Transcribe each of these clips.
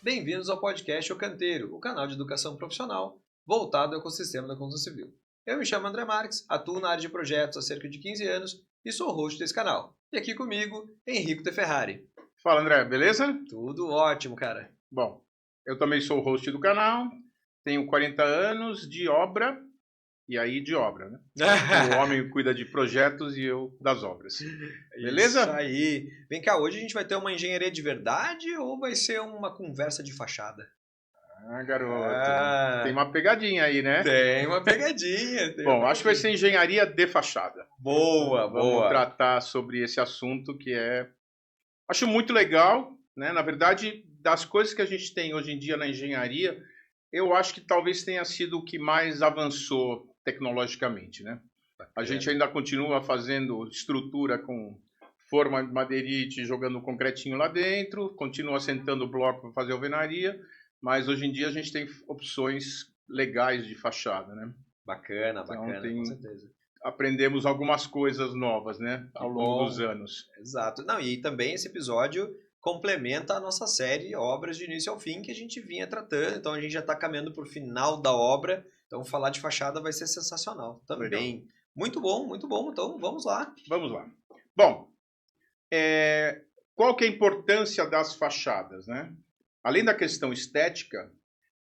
Bem-vindos ao podcast O Canteiro, o canal de educação profissional voltado ao ecossistema da construção civil. Eu me chamo André Marques, atuo na área de projetos há cerca de 15 anos e sou host desse canal. E aqui comigo, Henrico De Ferrari. Fala, André, beleza? Tudo ótimo, cara. Bom, eu também sou o host do canal, tenho 40 anos de obra, e aí de obra, né? O homem cuida de projetos e eu das obras. Beleza? Isso aí. Vem cá, hoje a gente vai ter uma engenharia de verdade ou vai ser uma conversa de fachada? Ah, garoto, tem uma pegadinha aí, né? Tem uma pegadinha. Bom, acho que vai ser engenharia de fachada. Boa, Vamos tratar sobre esse assunto que acho muito legal, né? Na verdade, das coisas que a gente tem hoje em dia na engenharia, eu acho que talvez tenha sido o que mais avançou tecnologicamente, né? A gente ainda continua fazendo estrutura com forma de madeirite, jogando concretinho lá dentro, continua assentando bloco para fazer alvenaria, mas hoje em dia a gente tem opções legais de fachada, né? Bacana, Então, com certeza. Aprendemos algumas coisas novas, né? Ao longo dos anos. Exato. Não, e também esse episódio complementa a nossa série Obras de Início ao Fim que a gente vinha tratando. Então a gente já está caminhando para o final da obra. Então falar de fachada vai ser sensacional também. Legal. Muito bom, muito bom. Então vamos lá. Vamos lá. Bom, qual que é a importância das fachadas, né? Além da questão estética,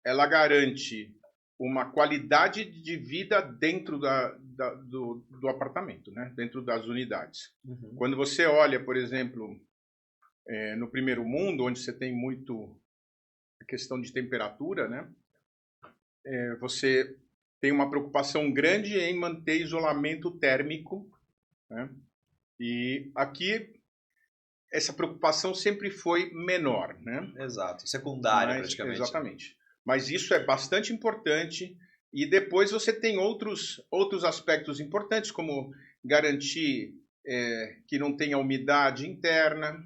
ela garante uma qualidade de vida dentro do apartamento, né? Dentro das unidades. Uhum. Quando você olha, por exemplo, no primeiro mundo, onde você tem muito a questão de temperatura, né? Você tem uma preocupação grande em manter isolamento térmico, né? E aqui essa preocupação sempre foi menor, né? Exato, secundária praticamente. Exatamente. Mas isso é bastante importante e depois você tem outros aspectos importantes, como garantir que não tenha umidade interna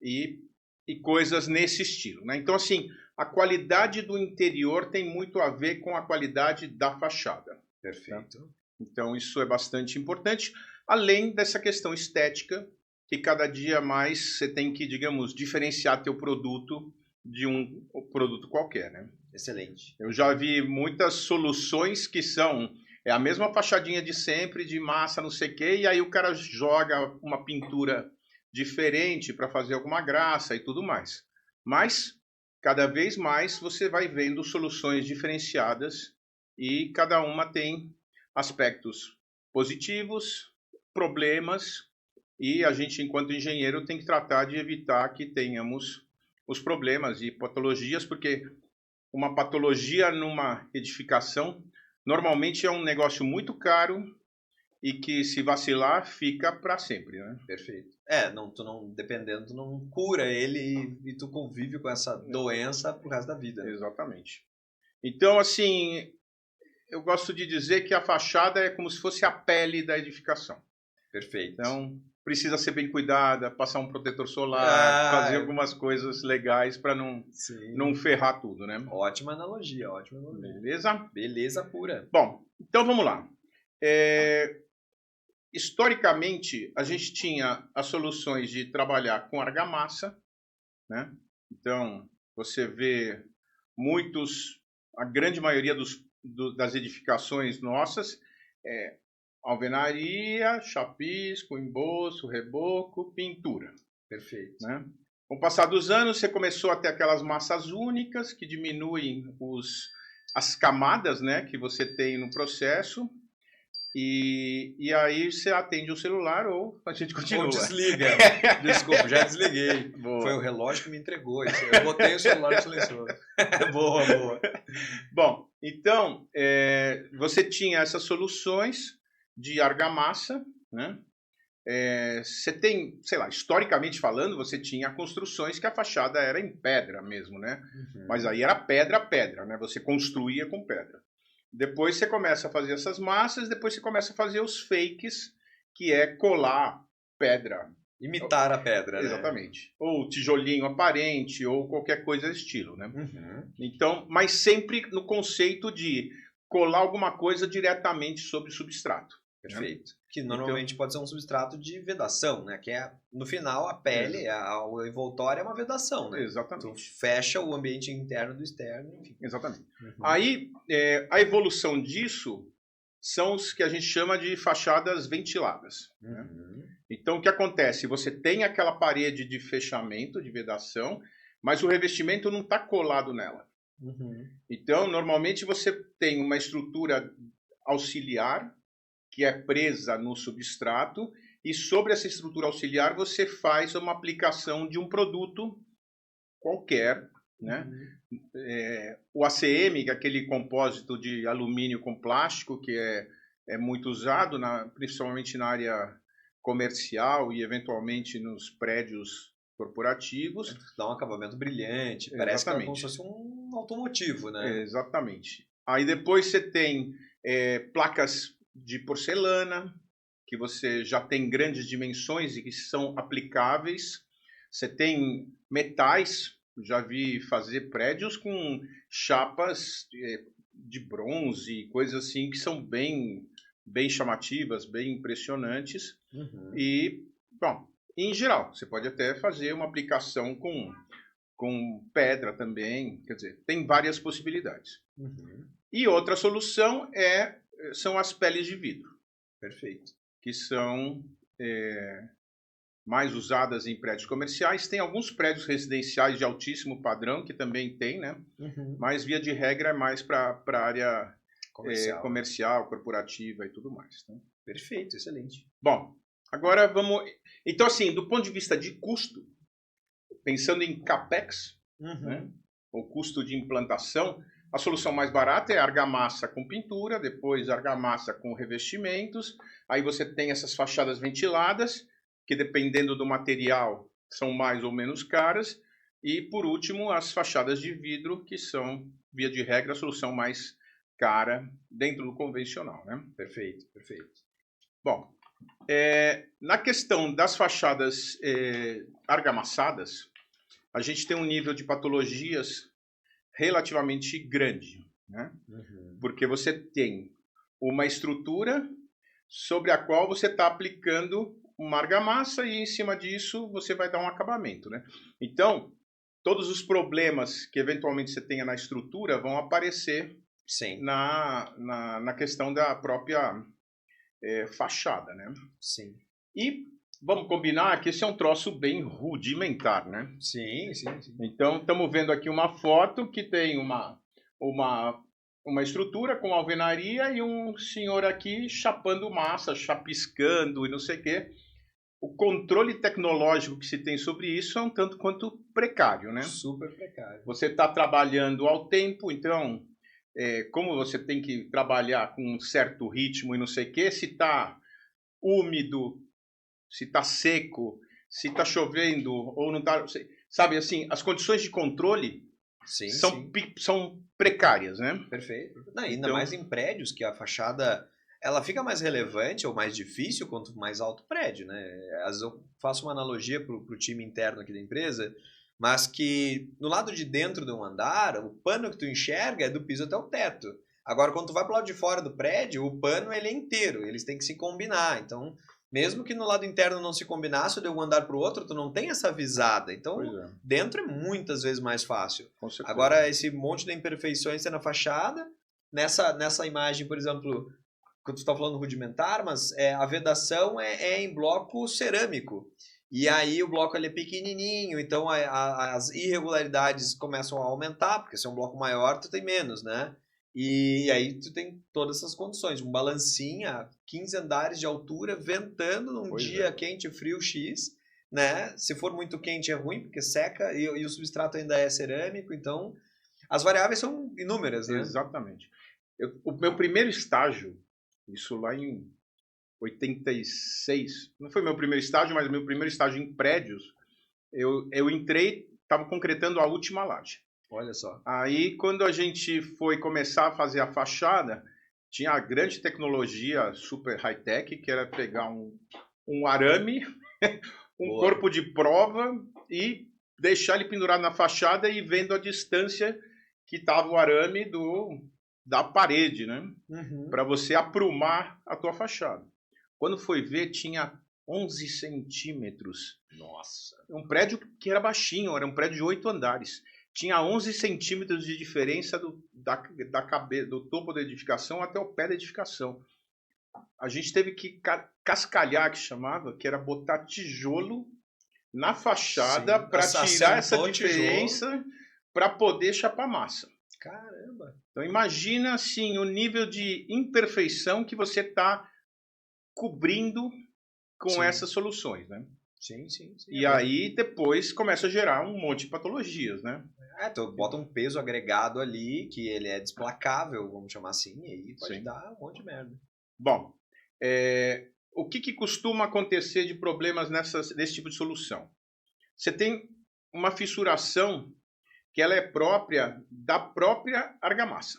e coisas nesse estilo, né? Então, assim, a qualidade do interior tem muito a ver com a qualidade da fachada. Perfeito. Tá? Então, isso é bastante importante, além dessa questão estética, que cada dia mais você tem que, digamos, diferenciar teu produto de um produto qualquer, né? Excelente. Eu já vi muitas soluções que são a mesma fachadinha de sempre, de massa, não sei o quê, e aí o cara joga uma pintura diferente para fazer alguma graça e tudo mais. Mas, cada vez mais, você vai vendo soluções diferenciadas e cada uma tem aspectos positivos, problemas, e a gente, enquanto engenheiro, tem que tratar de evitar que tenhamos os problemas e patologias, porque uma patologia numa edificação normalmente é um negócio muito caro e que, se vacilar, fica para sempre, né? Perfeito. Dependendo, tu não cura ele e tu convive com essa doença pro resto da vida. Né? Exatamente. Então, assim, eu gosto de dizer que a fachada é como se fosse a pele da edificação. Perfeito. Então, precisa ser bem cuidada, passar um protetor solar, fazer algumas coisas legais para não ferrar tudo, né? Ótima analogia, ótima analogia. Beleza? Beleza pura. Bom, então vamos lá. Historicamente, a gente tinha as soluções de trabalhar com argamassa, né? Então, você vê a grande maioria das edificações nossas, alvenaria, chapisco, emboço, reboco, pintura. Perfeito. Né? Com o passar dos anos, você começou a ter aquelas massas únicas que diminuem as camadas, né, que você tem no processo. E aí você atende o celular ou a gente continua. Ou desliga. Desculpa, já desliguei. Boa. Foi o relógio que me entregou. Eu botei o celular no silencioso. Boa, boa. Bom, então, você tinha essas soluções de argamassa, né? Você tem, sei lá, historicamente falando, você tinha construções que a fachada era em pedra mesmo, né? Uhum. Mas aí era pedra, né? Você construía com pedra. Depois você começa a fazer essas massas, depois você começa a fazer os fakes, que é colar pedra. Imitar a pedra, né? Exatamente. Ou tijolinho aparente, ou qualquer coisa desse estilo, né? Uhum. Então, mas sempre no conceito de colar alguma coisa diretamente sobre o substrato. Perfeito. Que normalmente pode ser um substrato de vedação, né? Que é, no final, a pele, o envoltório é uma vedação, né? Exatamente. Então, fecha o ambiente interno do externo, enfim. Exatamente. Aí, a evolução disso são os que a gente chama de fachadas ventiladas. Né? Então, o que acontece? Você tem aquela parede de fechamento, de vedação, mas o revestimento não está colado nela. Então, normalmente você tem uma estrutura auxiliar que é presa no substrato e sobre essa estrutura auxiliar você faz uma aplicação de um produto qualquer, né? O ACM, que é aquele compósito de alumínio com plástico que é muito usado, principalmente na área comercial e eventualmente nos prédios corporativos. Dá um acabamento brilhante, parece que é como se fosse um automotivo, né? Exatamente. Aí depois você tem placas de porcelana, que você já tem grandes dimensões e que são aplicáveis. Você tem metais, já vi fazer prédios com chapas de bronze, coisas assim que são bem chamativas, bem impressionantes. E, bom, em geral, você pode até fazer uma aplicação com pedra também, quer dizer, tem várias possibilidades. E outra solução são as peles de vidro. Perfeito. Que são mais usadas em prédios comerciais. Tem alguns prédios residenciais de altíssimo padrão, que também tem, né? Mas, via de regra, é mais para a área comercial, corporativa e tudo mais. Né? Perfeito, excelente. Bom, agora vamos... Então, assim, do ponto de vista de custo, pensando em CAPEX, né? O custo de implantação, a solução mais barata é argamassa com pintura, depois argamassa com revestimentos, aí você tem essas fachadas ventiladas, que dependendo do material são mais ou menos caras, e por último as fachadas de vidro, que são, via de regra, a solução mais cara dentro do convencional. Né? Perfeito, perfeito. Bom, na questão das fachadas argamassadas, a gente tem um nível de patologias relativamente grande, né? Porque você tem uma estrutura sobre a qual você está aplicando uma argamassa e em cima disso você vai dar um acabamento, né? Então, todos os problemas que eventualmente você tenha na estrutura vão aparecer na questão da própria fachada, né? Sim. E vamos combinar que esse é um troço bem rudimentar, né? Sim. Então, estamos vendo aqui uma foto que tem uma estrutura com alvenaria e um senhor aqui chapando massa, chapiscando e não sei o quê. O controle tecnológico que se tem sobre isso é um tanto quanto precário, né? Super precário. Você está trabalhando ao tempo, então, como você tem que trabalhar com um certo ritmo e não sei o quê, se está úmido, se está seco, se está chovendo ou não está... Sabe, assim, as condições de controle são precárias, né? Perfeito. Não, ainda mais em prédios, que a fachada ela fica mais relevante ou mais difícil quanto mais alto o prédio, né? Às vezes eu faço uma analogia para o time interno aqui da empresa, mas que no lado de dentro de um andar, o pano que tu enxerga é do piso até o teto. Agora, quando tu vai para o lado de fora do prédio, o pano ele é inteiro, eles têm que se combinar. Então, mesmo que no lado interno não se combinasse de um andar para o outro, tu não tem essa visada. Então, dentro é muitas vezes mais fácil. Agora, esse monte de imperfeições tem na fachada. Nessa imagem, por exemplo, quando tu está falando rudimentar, mas a vedação é em bloco cerâmico. E aí o bloco ele é pequenininho, então as irregularidades começam a aumentar, porque se é um bloco maior, tu tem menos, né? E aí tu tem todas essas condições. Um balancinha, 15 andares de altura, ventando num dia quente, frio, X, né? Se for muito quente é ruim, porque seca, e o substrato ainda é cerâmico, então as variáveis são inúmeras, né? Exatamente. O meu primeiro estágio, isso lá em 86, não foi meu primeiro estágio, mas meu primeiro estágio em prédios, eu entrei, estava concretando a última laje. Olha só. Aí, quando a gente foi começar a fazer a fachada, tinha a grande tecnologia super high-tech, que era pegar um arame, corpo de prova e deixar ele pendurado na fachada e vendo a distância que estava o arame do da parede, né? Uhum. Para você aprumar a tua fachada. Quando foi ver, tinha 11 centímetros. Nossa. Um prédio que era baixinho, era um prédio de 8 andares. Tinha 11 centímetros de diferença do topo da edificação até o pé da edificação. A gente teve que cascalhar, que chamava, que era botar tijolo na fachada para tirar essa diferença para poder chapar massa. Caramba! Então imagina assim o nível de imperfeição que você está cobrindo com essas soluções, né? Sim. E aí depois começa a gerar um monte de patologias, né? Tu bota um peso agregado ali, que ele é desplacável, vamos chamar assim, e aí pode dar um monte de merda. Bom, o que costuma acontecer de problemas nesse tipo de solução? Você tem uma fissuração que ela é própria da própria argamassa,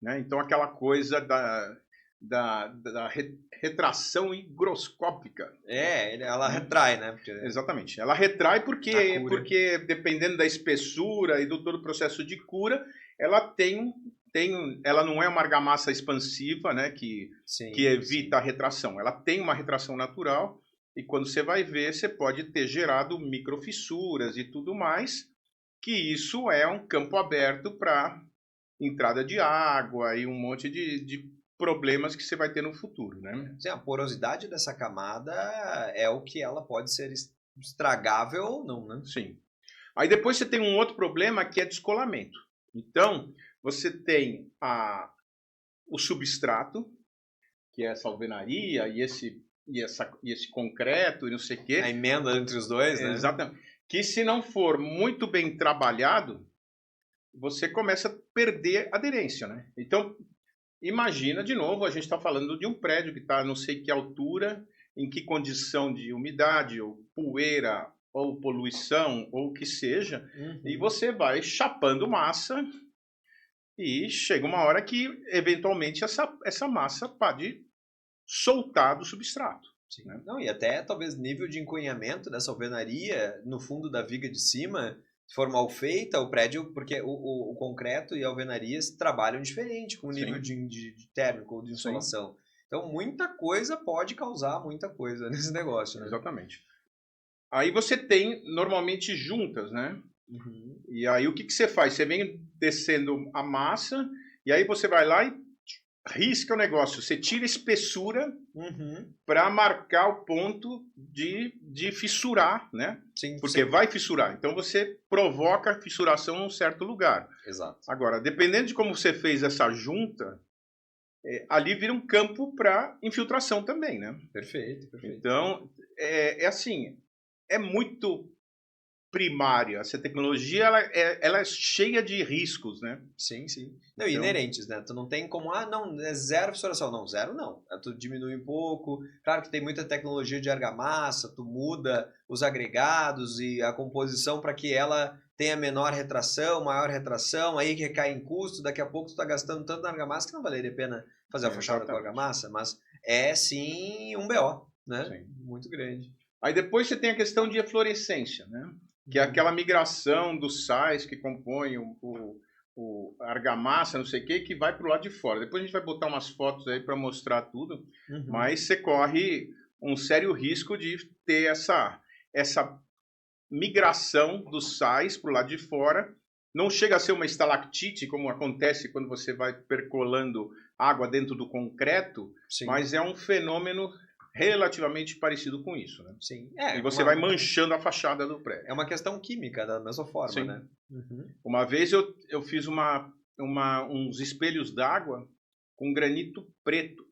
né? Então aquela coisa da retração higroscópica. Ela retrai, né? Porque... Exatamente. Ela retrai porque dependendo da espessura e do todo o processo de cura, ela ela não é uma argamassa expansiva, né? Que evita a retração. Ela tem uma retração natural e quando você vai ver, você pode ter gerado microfissuras e tudo mais, que isso é um campo aberto para entrada de água e um monte de problemas que você vai ter no futuro, né? Sim, a porosidade dessa camada é o que ela pode ser estragável ou não, né? Sim. Aí depois você tem um outro problema que é descolamento. Então, você tem o substrato, que é essa alvenaria e esse concreto e não sei o quê. A emenda entre os dois, né? Exatamente. Que se não for muito bem trabalhado, você começa a perder aderência, né? Então, imagina, de novo, a gente está falando de um prédio que está não sei que altura, em que condição de umidade, ou poeira, ou poluição, ou o que seja, e você vai chapando massa e chega uma hora que, eventualmente, essa massa pode soltar do substrato. Sim. Né? Não, e até talvez nível de encunhamento dessa alvenaria no fundo da viga de cima, se for mal feita, o prédio, porque o concreto e a alvenaria trabalham diferente com o nível de térmico ou de insolação. Sim. Então, muita coisa pode causar muita coisa nesse negócio, né? Exatamente. Aí você tem, normalmente, juntas, né? E aí o que você faz? Você vem descendo a massa e aí você vai lá e risca o negócio. Você tira a espessura para marcar o ponto de fissurar, né? Sim, porque vai fissurar. Então você provoca a fissuração num certo lugar. Exato. Agora, dependendo de como você fez essa junta, ali vira um campo para infiltração também, né? Perfeito. Então, assim, é muito primária. Essa tecnologia, ela é cheia de riscos, né? Sim. Não, inerentes, né? Tu não tem como, não, é zero fissuração. Não, zero não. Tu diminui um pouco. Claro que tem muita tecnologia de argamassa, tu muda os agregados e a composição para que ela tenha menor retração, maior retração, aí que recai em custo, daqui a pouco tu tá gastando tanto na argamassa que não valeria a pena fazer a fachada com argamassa, mas é sim um BO, né? Sim. Muito grande. Aí depois você tem a questão de eflorescência, né? Que é aquela migração dos sais que compõem a argamassa, não sei o que vai para o lado de fora. Depois a gente vai botar umas fotos aí para mostrar tudo, mas você corre um sério risco de ter essa migração dos sais para o lado de fora. Não chega a ser uma estalactite, como acontece quando você vai percolando água dentro do concreto, mas é um fenômeno relativamente parecido com isso, né? Sim. E você vai manchando a fachada do prédio. É uma questão química, da mesma forma, né? Uma vez eu fiz uns espelhos d'água com granito preto.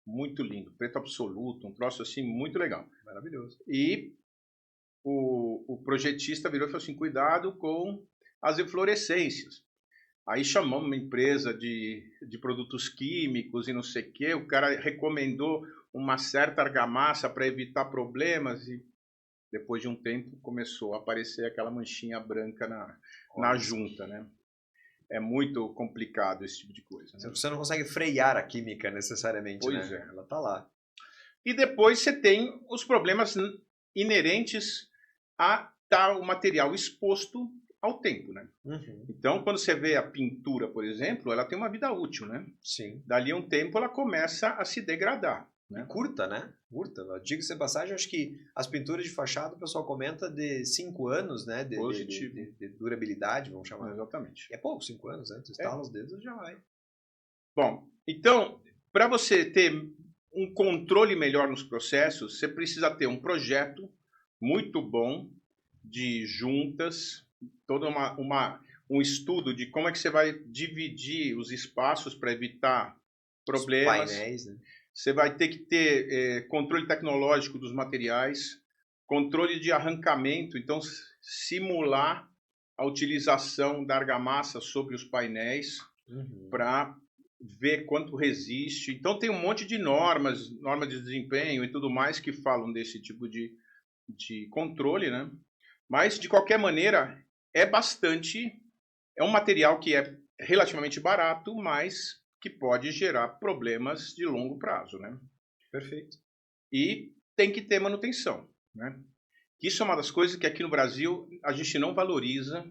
Muito lindo, preto absoluto, um troço assim muito legal. Maravilhoso. E o projetista virou e falou assim, cuidado com as eflorescências. Aí chamamos uma empresa de produtos químicos e não sei o quê, o cara recomendou uma certa argamassa para evitar problemas e depois de um tempo começou a aparecer aquela manchinha branca na junta, né? É muito complicado esse tipo de coisa. Né? Você não consegue frear a química necessariamente, pois né? Ela tá lá. E depois você tem os problemas inerentes a estar o material exposto ao tempo, né? Uhum. Então, quando você vê a pintura, por exemplo, ela tem uma vida útil, né? Sim. Dali a um tempo ela começa a se degradar, E né? curta, né? Curta. Diga-se de passagem, acho que as pinturas de fachada o pessoal comenta de 5 anos, né? Positivo. De durabilidade, vamos chamar. Exatamente. É pouco, 5 anos, né? Tu estala os dedos já vai. Bom, então, para você ter um controle melhor nos processos, você precisa ter um projeto muito bom de juntas, todo um estudo de como é que você vai dividir os espaços para evitar problemas. Os painéis, né? Você vai ter que ter controle tecnológico dos materiais, controle de arrancamento, então simular a utilização da argamassa sobre os painéis para ver quanto resiste. Então tem um monte de normas de desempenho e tudo mais que falam desse tipo de controle, né? Mas de qualquer maneira é um material que é relativamente barato, mas que pode gerar problemas de longo prazo, né? Perfeito. E tem que ter manutenção, né? Isso é uma das coisas que aqui no Brasil a gente não valoriza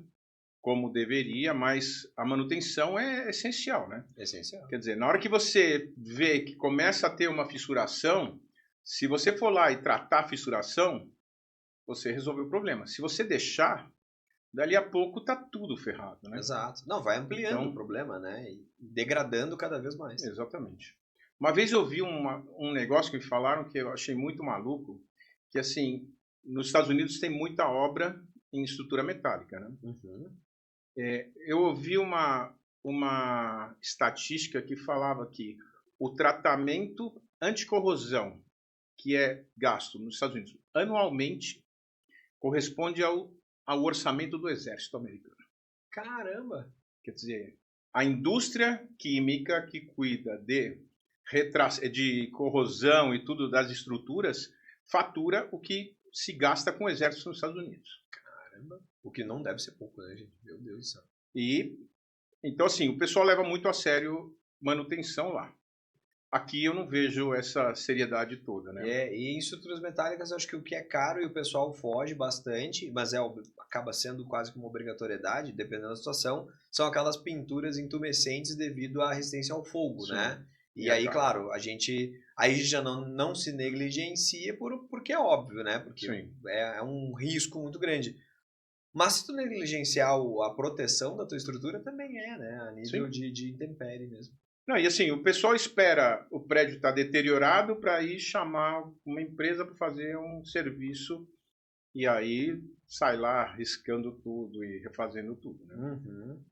como deveria, mas a manutenção é essencial, né? Essencial. Quer dizer, na hora que você vê que começa a ter uma fissuração, se você for lá e tratar a fissuração, você resolveu o problema. Se você deixar, dali a pouco tá tudo ferrado, né? Exato. Não, vai ampliando Então, o problema, né? E degradando cada vez mais. Exatamente. Uma vez eu vi um negócio que me falaram que eu achei muito maluco, que assim, nos Estados Unidos tem muita obra em estrutura metálica, né? Uhum. Eu ouvi uma estatística que falava que o tratamento anticorrosão que é gasto nos Estados Unidos anualmente corresponde ao orçamento do exército americano. Caramba! Quer dizer, a indústria química que cuida de corrosão e tudo das estruturas fatura o que se gasta com o exército nos Estados Unidos. Caramba! O que não deve ser pouco, né, gente? Meu Deus do céu. Então, assim, o pessoal leva muito a sério manutenção lá. Aqui eu não vejo essa seriedade toda, né? E em estruturas metálicas, acho que o que é caro e o pessoal foge bastante, mas acaba sendo quase que uma obrigatoriedade, dependendo da situação, são aquelas pinturas intumescentes devido à resistência ao fogo, Sim. né? E E aí, a claro, a gente aí já não se negligencia porque é óbvio, né? Porque Sim. é um risco muito grande. Mas se tu negligenciar a proteção da tua estrutura, também né? A nível de intempérie mesmo. Não, e assim, o pessoal espera o prédio estar deteriorado para ir chamar uma empresa para fazer um serviço e aí sai lá riscando tudo e refazendo tudo, né? Uhum.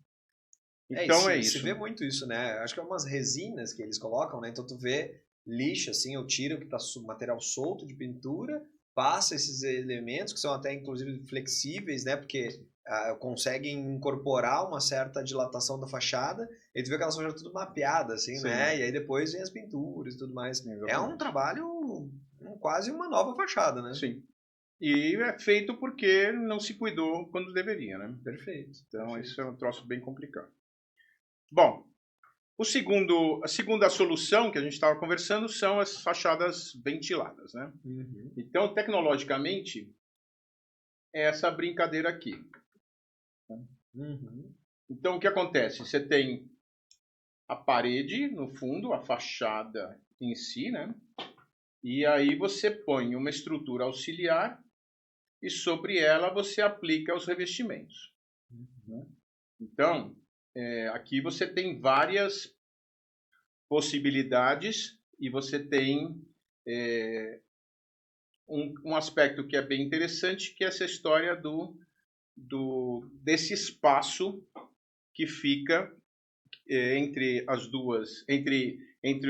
Então é Se isso. vê muito isso, né? Acho que é umas resinas que eles colocam, né? Então tu vê lixo, assim, ou tira o que tá material solto de pintura, passa esses elementos que são até inclusive flexíveis, né? Porque conseguem incorporar uma certa dilatação da fachada, e tu vê aquela fachada tudo mapeada, assim, Sim. né? E aí depois vem as pinturas e tudo mais. Exatamente. É um trabalho, quase uma nova fachada, né? Sim. E é feito porque não se cuidou quando deveria, né? Perfeito. Então Perfeito. isso é um troço bem complicado. Bom, a segunda solução que a gente estava conversando são as fachadas ventiladas, né? Uhum. Então, tecnologicamente, é essa brincadeira aqui. Uhum. Então, o que acontece? Você tem a parede, no fundo, a fachada em si, né? E aí você põe uma estrutura auxiliar e sobre ela você aplica os revestimentos. Né? Então, aqui você tem várias possibilidades e você tem um aspecto que é bem interessante, que é essa história desse espaço que fica entre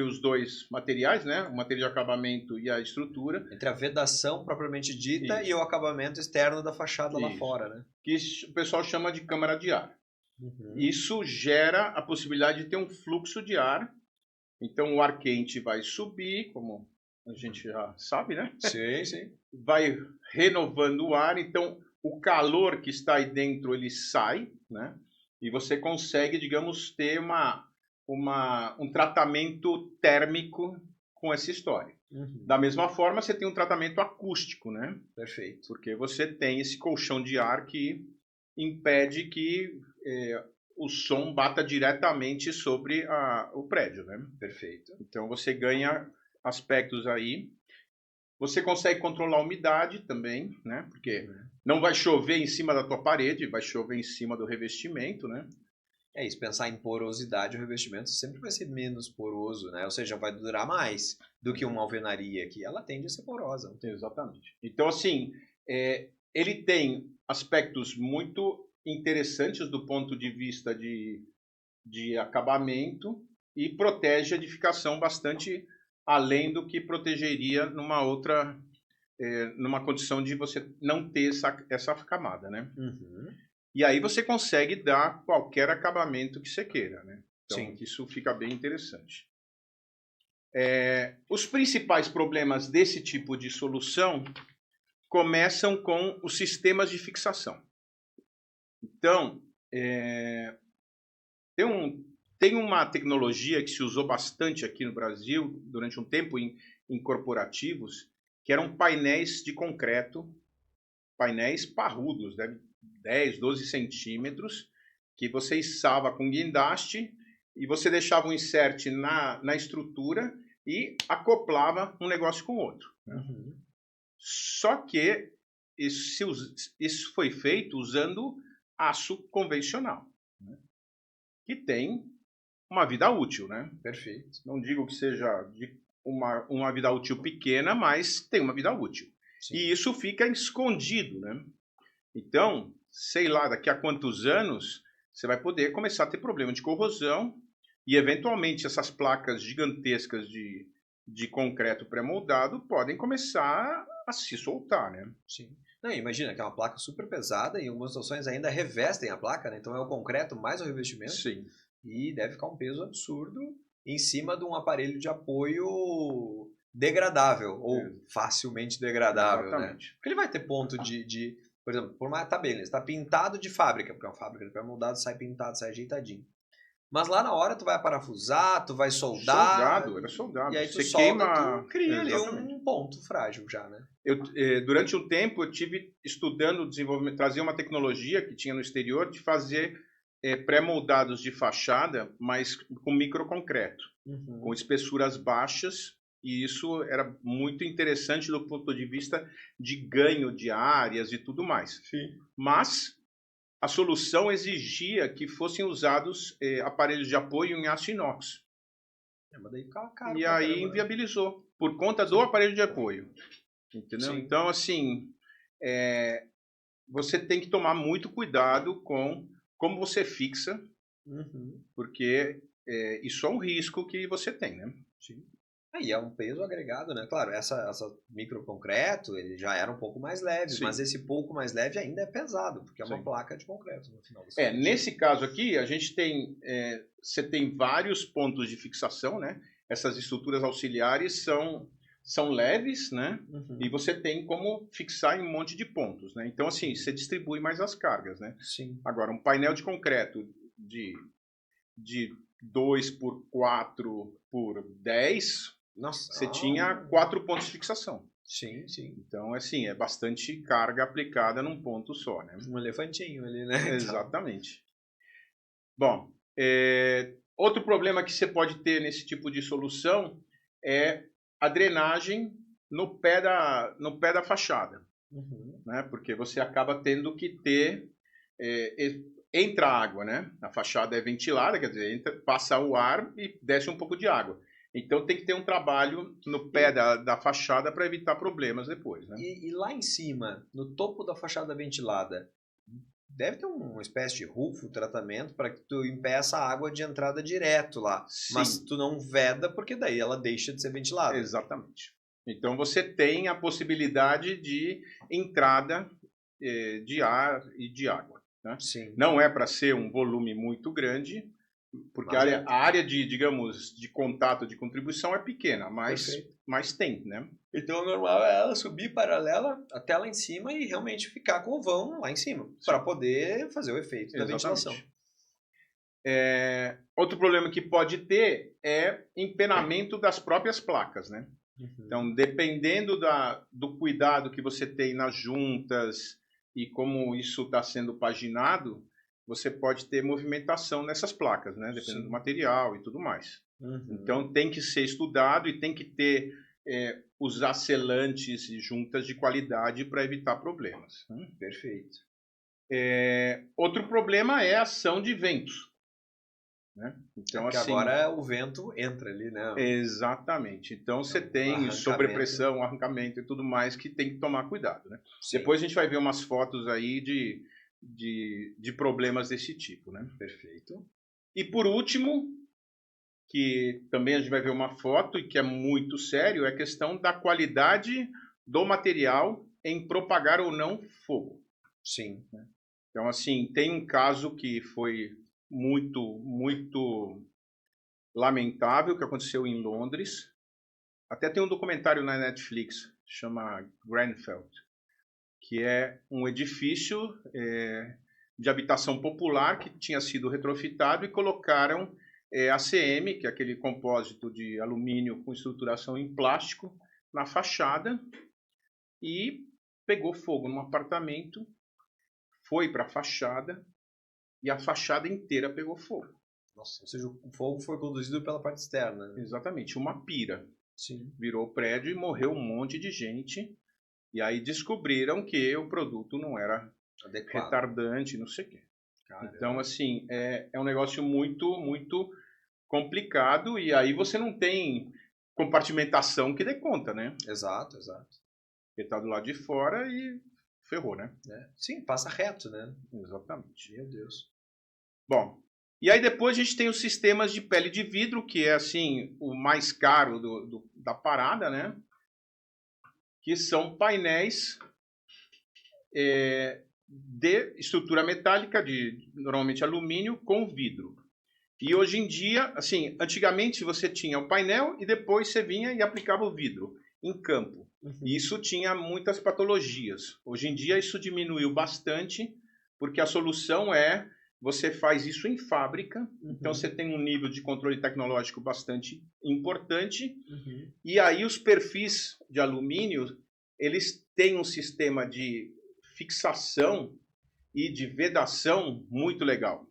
os dois materiais, né? O material de acabamento e a estrutura. Entre a vedação propriamente dita Isso. e o acabamento externo da fachada lá Isso. fora, né? Que o pessoal chama de câmara de ar. Uhum. Isso gera a possibilidade de ter um fluxo de ar. Então o ar quente vai subir, como a gente já sabe, né? Sim, sim. Vai renovando o ar, então o calor que está aí dentro ele sai, né? E você consegue, digamos, ter um tratamento térmico com essa história. Uhum. Da mesma forma, você tem um tratamento acústico, né? Perfeito. Porque você tem esse colchão de ar que impede que o som bata diretamente sobre o prédio, né? Perfeito. Então você ganha aspectos aí. Você consegue controlar a umidade também, né? Porque não vai chover em cima da tua parede, vai chover em cima do revestimento, né? É isso, pensar em porosidade, o revestimento sempre vai ser menos poroso, né? Ou seja, vai durar mais do que uma alvenaria, que ela tende a ser porosa. Exatamente. Então, assim, ele tem aspectos muito interessantes do ponto de vista de acabamento e protege a edificação bastante além do que protegeria numa outra, numa condição de você não ter essa camada, né? Uhum. E aí você consegue dar qualquer acabamento que você queira, né? Então, Sim. isso fica bem interessante. Os principais problemas desse tipo de solução começam com os sistemas de fixação. Então, tem uma tecnologia que se usou bastante aqui no Brasil durante um tempo em corporativos, que eram painéis de concreto, painéis parrudos, né? 10, 12 centímetros, que você içava com guindaste e você deixava um insert na estrutura e acoplava um negócio com o outro. Uhum. Só que isso foi feito usando aço convencional, né? Que tem uma vida útil, né? Perfeito. Não digo que seja de uma vida útil pequena, mas tem uma vida útil. Sim. E isso fica escondido, né? Então, sei lá, daqui a quantos anos você vai poder começar a ter problema de corrosão e, eventualmente, essas placas gigantescas de concreto pré-moldado podem começar a se soltar, né? Sim. Não, imagina que é uma placa super pesada e em algumas situações ainda revestem a placa, né? Então é o concreto mais o revestimento. Sim. E deve ficar um peso absurdo em cima de um aparelho de apoio degradável ou facilmente degradável, Exatamente. né? Porque ele vai ter ponto por exemplo, por uma tabela, está pintado de fábrica, porque é uma fábrica de pré-moldado, sai pintado, sai ajeitadinho. Mas lá na hora tu vai parafusar, tu vai soldar. Era soldado. E aí tu você solda, queima... tu cria ali Exatamente. um ponto frágil já, né? Durante um tempo eu tive estudando desenvolvimento, trazia uma tecnologia que tinha no exterior de fazer pré-moldados de fachada, mas com microconcreto, com espessuras baixas, e isso era muito interessante do ponto de vista de ganho de áreas e tudo mais. Sim. Mas a solução exigia que fossem usados aparelhos de apoio em aço inox. Mas daí fica caro. E aí inviabilizou, por conta do aparelho de apoio. Entendeu? Sim. Então, assim, você tem que tomar muito cuidado com como você fixa, porque isso é um risco que você tem, né? Sim. E é um peso agregado, né? Claro, essa microconcreto, ele já era um pouco mais leve, Sim. mas esse pouco mais leve ainda é pesado, porque é uma Sim. placa de concreto no final. Nesse caso aqui, a gente tem, você tem vários pontos de fixação, né? Essas estruturas auxiliares são leves, né? E você tem como fixar em um monte de pontos, né? Então, assim, você distribui mais as cargas, né? Sim. Agora, um painel de concreto de 2 por 4 por 10, nossa, você tinha 4 pontos de fixação. Sim, sim. Então, assim, é bastante carga aplicada num ponto só, né? Um elefantinho ali, né? Exatamente. Bom, outro problema que você pode ter nesse tipo de solução é a drenagem no pé da fachada, né? Porque você acaba tendo que ter entra água, né? A fachada é ventilada, quer dizer, passa o ar e desce um pouco de água. Então tem que ter um trabalho no pé da fachada para evitar problemas depois, né? E lá em cima, no topo da fachada ventilada, deve ter uma espécie de rufo, tratamento, para que tu impeça a água de entrada direto lá. Sim. Mas tu não veda, porque daí ela deixa de ser ventilada. Exatamente. Então você tem a possibilidade de entrada de ar e de água, né? Sim. Não é para ser um volume muito grande, porque a área de, digamos, de contato, de contribuição é pequena, mas tem, né? Então o normal é ela subir paralela até lá em cima e realmente ficar com o vão lá em cima, para poder fazer o efeito da ventilação. Outro problema que pode ter é empenamento das próprias placas, né? Então, dependendo do cuidado que você tem nas juntas, e como isso está sendo paginado, você pode ter movimentação nessas placas, né? Dependendo do material e tudo mais. Então tem que ser estudado e tem que ter usar selantes e juntas de qualidade para evitar problemas. Perfeito. Outro problema é a ação de ventos. Né? Então, porque assim, agora o vento entra ali, né? Exatamente. Então você tem sobrepressão, arrancamento e tudo mais que tem que tomar cuidado. Né? Depois a gente vai ver umas fotos aí de problemas desse tipo. Né? Perfeito. E por último, que também a gente vai ver uma foto e que é muito sério, é a questão da qualidade do material em propagar ou não fogo. Sim. Então, assim, tem um caso que foi muito lamentável que aconteceu em Londres. Até tem um documentário na Netflix, chama Grenfell, que é um edifício de habitação popular que tinha sido retrofitado e colocaram ACM, que é aquele compósito de alumínio com estruturação em plástico, na fachada e pegou fogo num apartamento, foi para a fachada e a fachada inteira pegou fogo. Nossa, ou seja, o fogo foi conduzido pela parte externa. Né? Exatamente, uma pira. Sim. Virou prédio e morreu um monte de gente. E aí descobriram que o produto não era adequado, retardante, não sei o quê. Caramba. Então, assim, é um negócio muito complicado. E aí você não tem compartimentação que dê conta, né? Exato. Porque tá do lado de fora e ferrou, né? Sim, passa reto, né? Exatamente. Meu Deus. Bom, e aí depois a gente tem os sistemas de pele de vidro, que é, assim, o mais caro da parada, né? Que são painéis de estrutura metálica, de normalmente alumínio, com vidro. E hoje em dia, assim, antigamente você tinha o painel e depois você vinha e aplicava o vidro em campo. E isso tinha muitas patologias. Hoje em dia isso diminuiu bastante, porque a solução é você faz isso em fábrica, então você tem um nível de controle tecnológico bastante importante, e aí os perfis de alumínio, eles têm um sistema de fixação e de vedação muito legal.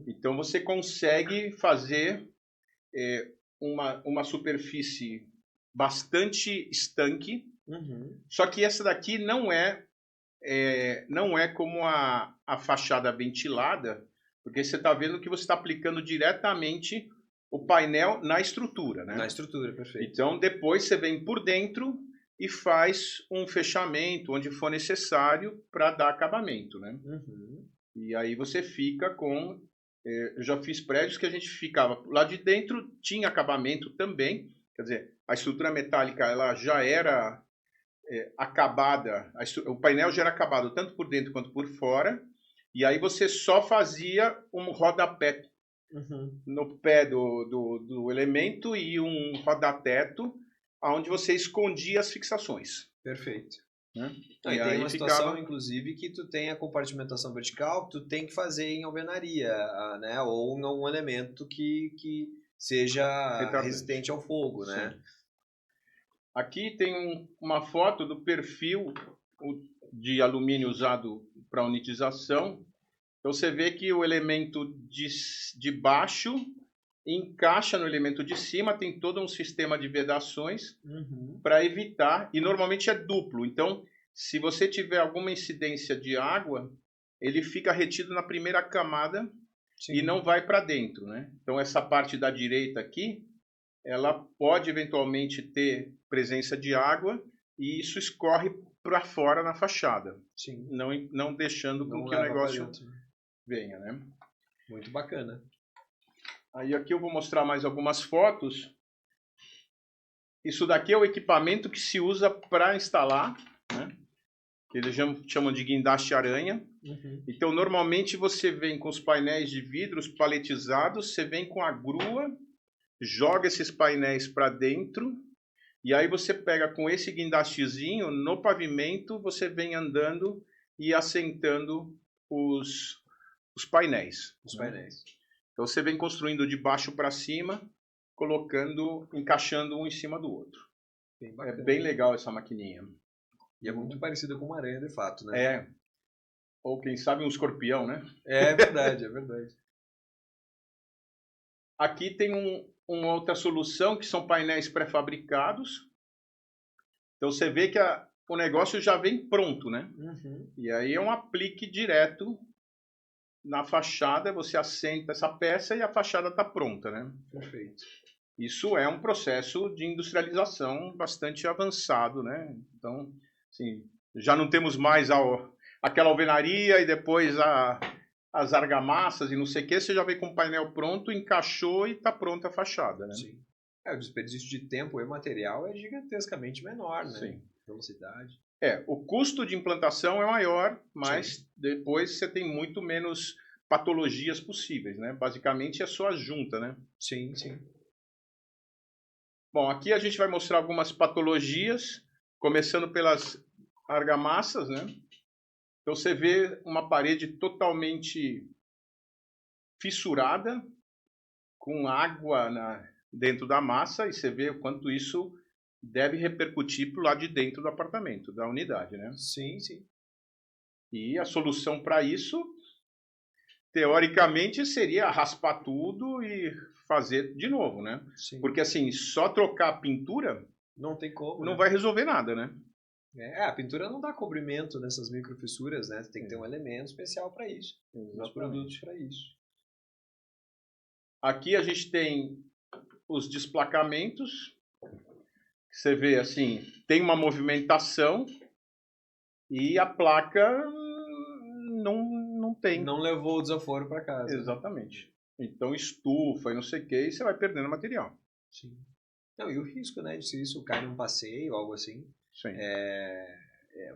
Então você consegue fazer uma superfície bastante estanque, só que essa daqui não é como a fachada ventilada, porque você está vendo que você está aplicando diretamente o painel na estrutura, né? Na estrutura, perfeito. Então depois você vem por dentro e faz um fechamento onde for necessário para dar acabamento, né? E aí você fica com... eu já fiz prédios que a gente ficava lá de dentro, tinha acabamento também, quer dizer, a estrutura metálica ela já era acabada, o painel já era acabado tanto por dentro quanto por fora, e aí você só fazia um rodapé no pé do elemento e um rodateto, onde você escondia as fixações. Perfeito. Né? E aí tem uma situação, inclusive, que tu tem a compartimentação vertical, que tu tem que fazer em alvenaria, né? Ou em um elemento que seja resistente ao fogo, né? Aqui tem uma foto do perfil de alumínio usado para unitização. Então você vê que o elemento de baixo encaixa no elemento de cima, tem todo um sistema de vedações para evitar, e normalmente é duplo. Então, se você tiver alguma incidência de água, ele fica retido na primeira camada e não vai para dentro, né? Então essa parte da direita aqui, ela pode eventualmente ter presença de água e isso escorre para fora na fachada, não deixando com que o negócio venha, né? Muito bacana. Aí aqui eu vou mostrar mais algumas fotos. Isso daqui é o equipamento que se usa para instalar, né? Que eles chamam de guindaste aranha. Então normalmente você vem com os painéis de vidros paletizados, você vem com a grua, joga esses painéis para dentro e aí você pega com esse guindastezinho no pavimento, você vem andando e assentando os painéis. Os painéis. Então você vem construindo de baixo para cima, encaixando um em cima do outro. É bem legal essa maquininha. E é muito parecida com uma aranha de fato, né? É. Ou quem sabe um escorpião, né? É verdade, é verdade. Aqui tem uma outra solução, que são painéis pré-fabricados. Então você vê que o negócio já vem pronto, né? Uhum. E aí é um aplique direto na fachada, você assenta essa peça e a fachada está pronta, né? Perfeito. Isso é um processo de industrialização bastante avançado, né? Então, assim, já não temos mais aquela alvenaria e depois as argamassas e não sei o que, você já vem com o painel pronto, encaixou e está pronta a fachada, né? Sim. O desperdício de tempo e material é gigantescamente menor, né? Sim. Velocidade. O custo de implantação é maior, mas Sim. depois você tem muito menos patologias possíveis, né? Basicamente é só a junta, né? Sim, sim. Bom, aqui a gente vai mostrar algumas patologias, começando pelas argamassas, né? Então você vê uma parede totalmente fissurada, com água dentro da massa, e você vê o quanto isso deve repercutir para o lado de dentro do apartamento, da unidade, né? Sim, sim. E a solução para isso, teoricamente, seria raspar tudo e fazer de novo, né? Sim. Porque assim, só trocar a pintura não tem como, não né? vai resolver nada, né? A pintura não dá cobrimento nessas microfissuras, né? Tem que ter um elemento especial para isso. Os produtos para isso. Aqui a gente tem os desplacamentos. Você vê assim, tem uma movimentação e a placa não tem. Não levou o desaforo para casa. Exatamente. Então estufa e não sei o que, e você vai perdendo material. Sim. Não, e o risco, né? De se isso cai num passeio ou algo assim. Sim.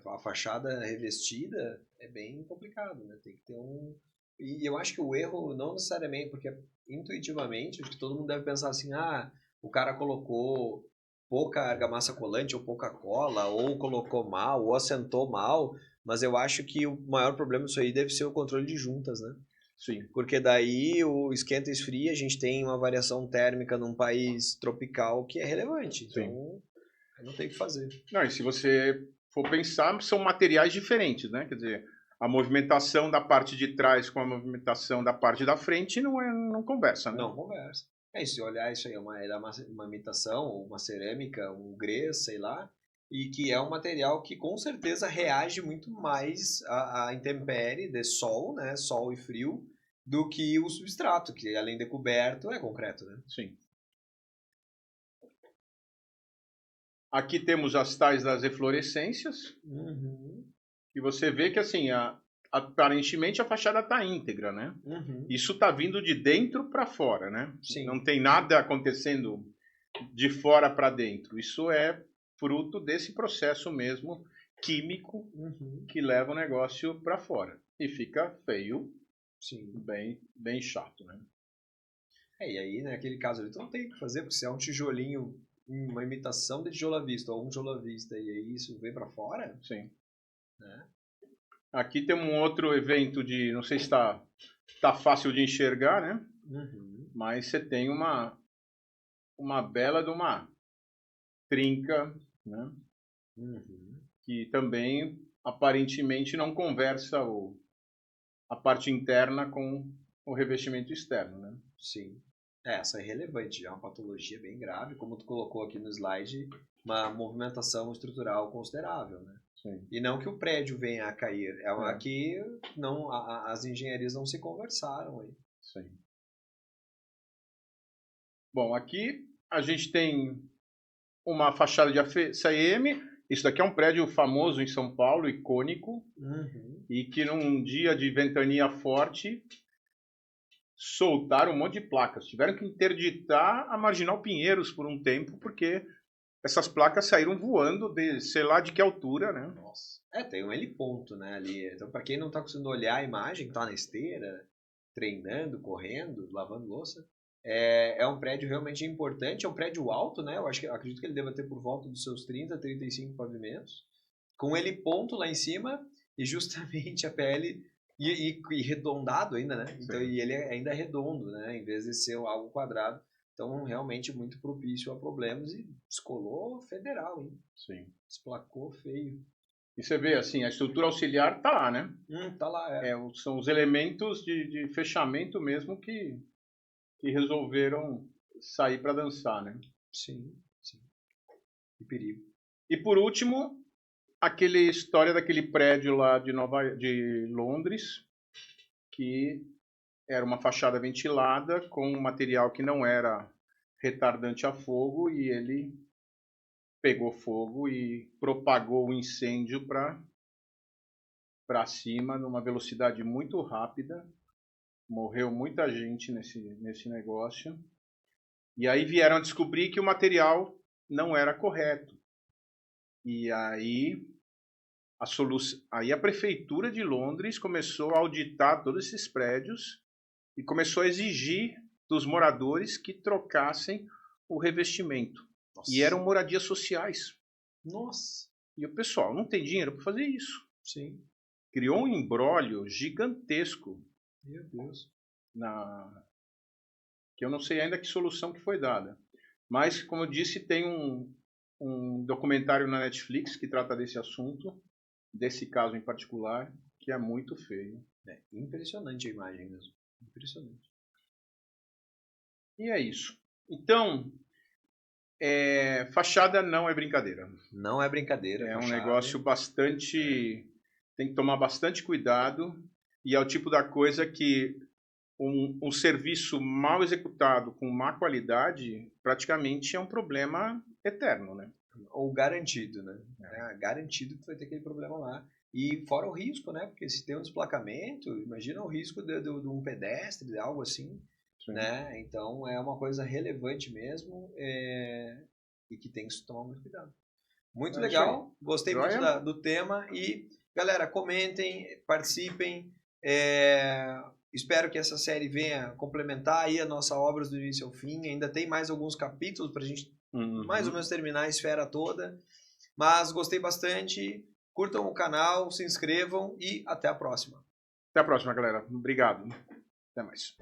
A fachada revestida é bem complicado, né? Tem que ter um... E eu acho que o erro não necessariamente, porque intuitivamente, acho que todo mundo deve pensar assim, o cara colocou pouca argamassa colante ou pouca cola, ou colocou mal, ou assentou mal, mas eu acho que o maior problema disso aí deve ser o controle de juntas, né? Sim. Porque daí o esquenta e esfria, a gente tem uma variação térmica num país tropical que é relevante, então não tem o que fazer. Não, e se você for pensar, são materiais diferentes, né? Quer dizer, a movimentação da parte de trás com a movimentação da parte da frente não conversa, né? Não conversa. Se olhar isso aí, é uma imitação, uma cerâmica, um grès, sei lá, e que é um material que com certeza reage muito mais à intempérie de sol, né, sol e frio, do que o substrato, que além de coberto é concreto, né? Sim. Aqui temos as tais das eflorescências, e você vê que assim, aparentemente a fachada está íntegra, né? Isso está vindo de dentro para fora, né? Sim. Não tem nada acontecendo de fora para dentro. Isso é fruto desse processo mesmo químico que leva o negócio para fora. E fica feio, sim, bem chato, né? E aí, naquele caso ali, tu não tem o que fazer, porque se é um tijolinho, uma imitação de tijolo à vista, ou um tijolo à vista, e aí isso vem para fora? Sim. Né? Aqui tem um outro evento de, não sei se tá fácil de enxergar, né? Mas você tem uma bela de uma trinca, né? Que também aparentemente não conversa a parte interna com o revestimento externo, né? Sim. Essa é relevante, é uma patologia bem grave, como tu colocou aqui no slide, uma movimentação estrutural considerável, né? Sim. E não que o prédio venha a cair, aqui não, as engenharias não se conversaram aí. Sim. Bom, aqui a gente tem uma fachada de ACM. Isso daqui é um prédio famoso em São Paulo, icônico, e que num dia de ventania forte soltaram um monte de placas. Tiveram que interditar a Marginal Pinheiros por um tempo, porque essas placas saíram voando de sei lá de que altura, né? Nossa. Tem um heliponto, né, ali. Então, para quem não está conseguindo olhar a imagem, tá na esteira, treinando, correndo, lavando louça, é um prédio realmente importante, é um prédio alto, né? Acredito que ele deva ter por volta dos seus 30, 35 pavimentos, com heliponto lá em cima e justamente a PL e redondado ainda, né? Então, e ele ainda é redondo, né? Em vez de ser algo quadrado. Então, realmente muito propício a problemas e descolou federal, hein? Sim. Desplacou feio. E você vê, assim, a estrutura auxiliar tá lá, né? Tá lá, São os elementos de fechamento mesmo que resolveram sair para dançar, né? Sim, sim. Que perigo. E por último, aquela história daquele prédio lá de Londres, que era uma fachada ventilada com um material que não era retardante a fogo e ele pegou fogo e propagou o incêndio para cima numa velocidade muito rápida. Morreu muita gente nesse negócio. E aí vieram a descobrir que o material não era correto. E aí a prefeitura de Londres começou a auditar todos esses prédios e começou a exigir dos moradores que trocassem o revestimento. Nossa. E eram moradias sociais. Nossa. E o pessoal não tem dinheiro para fazer isso. Sim. Criou um imbróglio gigantesco. Meu Deus. Que eu não sei ainda que solução que foi dada. Mas, como eu disse, tem um documentário na Netflix que trata desse assunto, desse caso em particular, que é muito feio. É impressionante a imagem mesmo. Impressionante. E é isso. Então, fachada não é brincadeira. Não é brincadeira. É um fachada. negócio bastante... Tem que tomar bastante cuidado. E é o tipo da coisa que um serviço mal executado, com má qualidade, praticamente é um problema eterno, né? Ou garantido, né? Garantido que vai ter aquele problema lá. E fora o risco, né? Porque se tem um desplacamento, imagina o risco de um pedestre, de algo assim, né? Então é uma coisa relevante mesmo e que tem que se tomar muito cuidado. Muito legal, gostei muito do tema e, galera, comentem, participem. Espero que essa série venha complementar aí a nossa obra do início ao fim. Ainda tem mais alguns capítulos para a gente mais ou menos terminar a esfera toda. Mas gostei bastante. Curtam o canal, se inscrevam e até a próxima. Até a próxima, galera. Obrigado. Até mais.